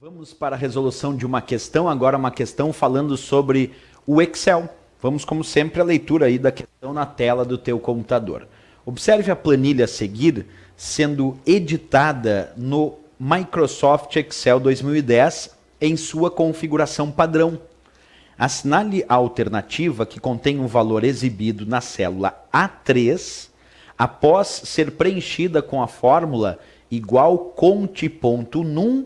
Vamos para a resolução de uma questão, agora uma questão falando sobre o Excel. Vamos, como sempre, a leitura aí da questão na tela do teu computador. Observe a planilha a seguir sendo editada no Microsoft Excel 2010 em sua configuração padrão. Assinale a alternativa que contém um valor exibido na célula A3 após ser preenchida com a fórmula igual conte.num,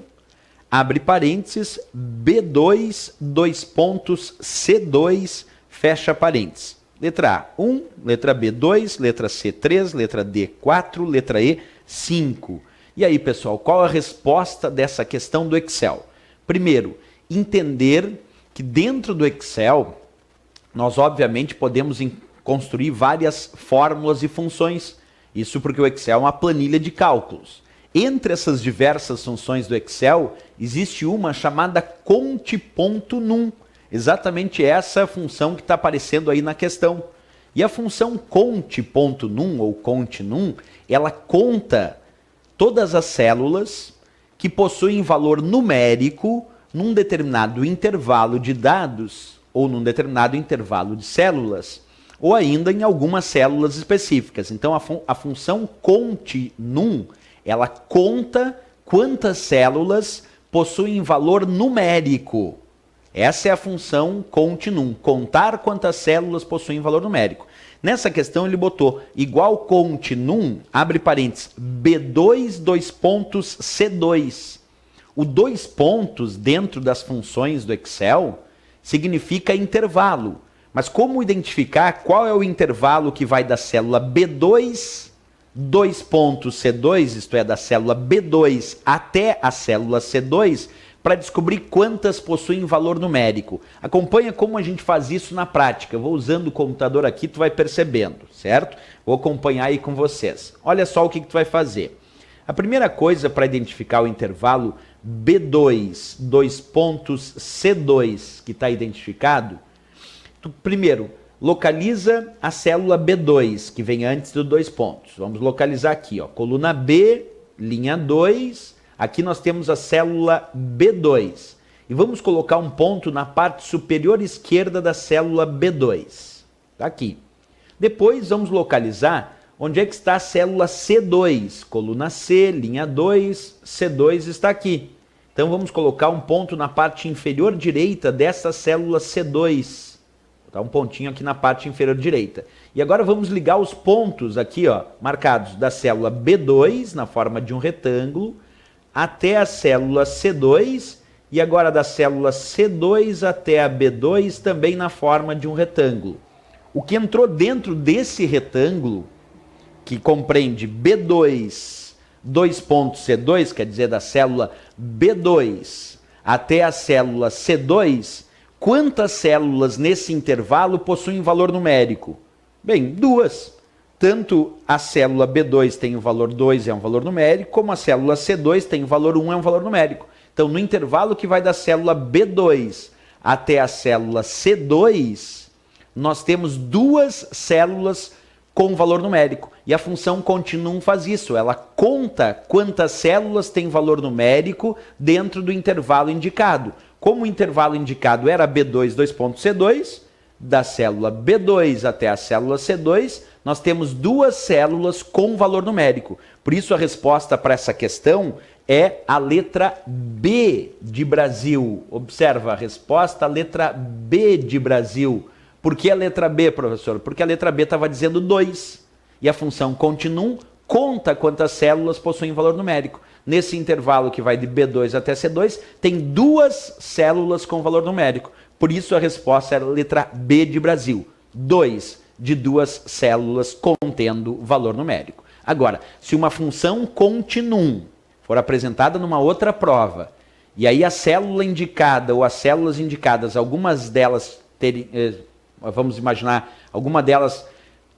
abre parênteses, B2, dois pontos, C2, fecha parênteses. Letra A, 1, letra B, 2, letra C, 3, letra D, 4, letra E, 5. E aí, pessoal, qual a resposta dessa questão do Excel? Primeiro, entender que dentro do Excel, nós obviamente podemos construir várias fórmulas e funções. Isso porque o Excel é uma planilha de cálculos. Entre essas diversas funções do Excel, existe uma chamada conte.num. Exatamente essa função que está aparecendo aí na questão. E a função conte.num ou conte.num, ela conta todas as células que possuem valor numérico num determinado intervalo de dados ou num determinado intervalo de células, ou ainda em algumas células específicas. Então a função conte.num, ela conta quantas células possuem valor numérico. Essa é a função conte.num, contar quantas células possuem valor numérico. Nessa questão ele botou igual conte.num, abre parênteses, B2, dois pontos, C2. O dois pontos dentro das funções do Excel significa intervalo. Mas como identificar qual é o intervalo que vai da célula B2, dois pontos C2, isto é, da célula B2 até a célula C2, para descobrir quantas possuem valor numérico? Acompanha como a gente faz isso na prática. Eu vou usando o computador aqui, tu vai percebendo, certo? Vou acompanhar aí com vocês. Olha só o que tu vai fazer. A primeira coisa para identificar o intervalo B2, dois pontos C2, que está identificado, tu primeiro localiza a célula B2, que vem antes dos dois pontos. Vamos localizar aqui, ó, coluna B, linha 2, aqui nós temos a célula B2. E vamos colocar um ponto na parte superior esquerda da célula B2. Tá aqui. Depois vamos localizar onde é que está a célula C2, coluna C, linha 2, C2 está aqui. Então vamos colocar um ponto na parte inferior direita dessa célula C2. Tá um pontinho aqui na parte inferior direita. E agora vamos ligar os pontos aqui, ó, marcados da célula B2, na forma de um retângulo, até a célula C2, e agora da célula C2 até a B2, também na forma de um retângulo. O que entrou dentro desse retângulo, que compreende B2, dois pontos C2, quer dizer, da célula B2 até a célula C2, quantas células nesse intervalo possuem valor numérico? Bem, duas. Tanto a célula B2 tem o valor 2, é um valor numérico, como a célula C2 tem o valor 1, é um valor numérico. Então, no intervalo que vai da célula B2 até a célula C2, nós temos duas células com valor numérico. E a função conte.num faz isso, ela conta quantas células tem valor numérico dentro do intervalo indicado. Como o intervalo indicado era B2, dois pontos C2, da célula B2 até a célula C2, nós temos duas células com valor numérico. Por isso a resposta para essa questão é a letra B de Brasil. Observa a resposta, a letra B de Brasil. Por que a letra B, professor? Porque a letra B estava dizendo 2. E a função conte.num conta quantas células possuem valor numérico. Nesse intervalo que vai de B2 até C2, tem duas células com valor numérico. Por isso a resposta era a letra B de Brasil. 2 de duas células contendo valor numérico. Agora, se uma função conte.num for apresentada numa outra prova, e aí a célula indicada ou as células indicadas, algumas delas vamos imaginar, alguma delas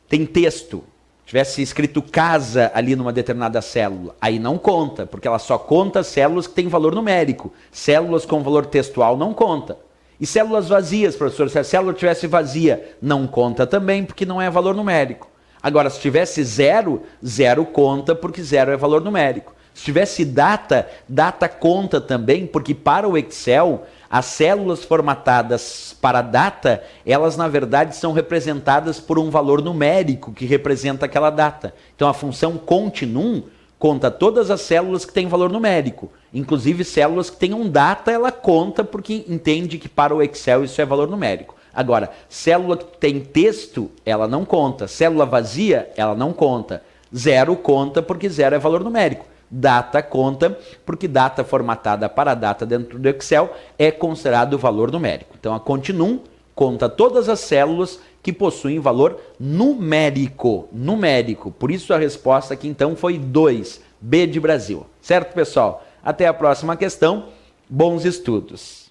tem texto, tivesse escrito casa ali numa determinada célula, aí não conta, porque ela só conta células que têm valor numérico. Células com valor textual não conta. E células vazias, professor, se a célula tivesse vazia, não conta também, porque não é valor numérico. Agora, se tivesse zero, zero conta, porque zero é valor numérico. Se tivesse data, data conta também, porque para o Excel, as células formatadas para data, elas na verdade são representadas por um valor numérico que representa aquela data. Então a função continum conta todas as células que têm valor numérico. Inclusive células que tenham data, ela conta porque entende que para o Excel isso é valor numérico. Agora, célula que tem texto, ela não conta. Célula vazia, ela não conta. Zero conta porque zero é valor numérico. Data conta porque data formatada para data dentro do Excel é considerado valor numérico. Então a continuum conta todas as células que possuem valor numérico. Numérico. Por isso a resposta aqui então foi 2, B de Brasil. Certo, pessoal? Até a próxima questão. Bons estudos.